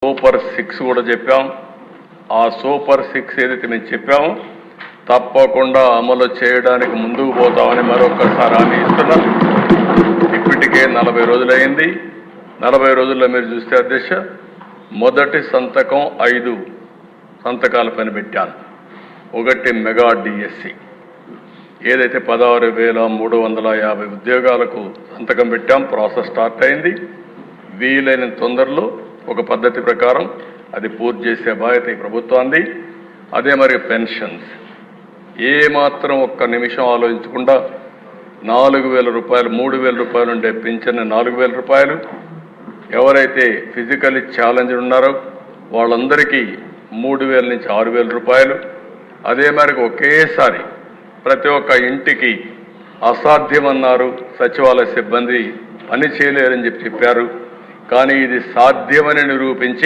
Super 6 కూడా చెప్పాం. ఆ సూపర్ 6 ఏదైతే మేము చెప్పామో తప్పకుండా అమలు చేయడానికి ముందుకు పోతామని మరొకసారి హామీ ఇస్తున్నాం. ఇప్పటికే 40 రోజులైంది. 40 రోజుల్లో మీరు చూస్తే అధ్యక్ష మొదటి సంతకం 5 సంతకాల పైన పెట్టాను. ఒకటి మెగా డిఎస్సి ఏదైతే 16,350 ఉద్యోగాలకు సంతకం పెట్టాం. ప్రాసెస్ స్టార్ట్ అయింది. వీలైన తొందరలో ఒక పద్ధతి ప్రకారం అది పూర్తి చేసే బాధ్యత ఈ ప్రభుత్వాన్ని. అదే మరి పెన్షన్స్ ఏమాత్రం ఒక్క నిమిషం ఆలోచించకుండా 4,000 రూపాయలు 3,000 రూపాయలు ఉండే పింఛన్ 4,000 రూపాయలు, ఎవరైతే ఫిజికల్లీ ఛాలెంజ్ ఉన్నారో వాళ్ళందరికీ 3,000 నుంచి 6,000 రూపాయలు. అదే మరి ఒకేసారి ప్రతి ఒక్క ఇంటికి అసాధ్యమన్నారు సచివాలయ సిబ్బంది, పని చేయలేరని చెప్పారు. కానీ ఇది సాధ్యమని నిరూపించి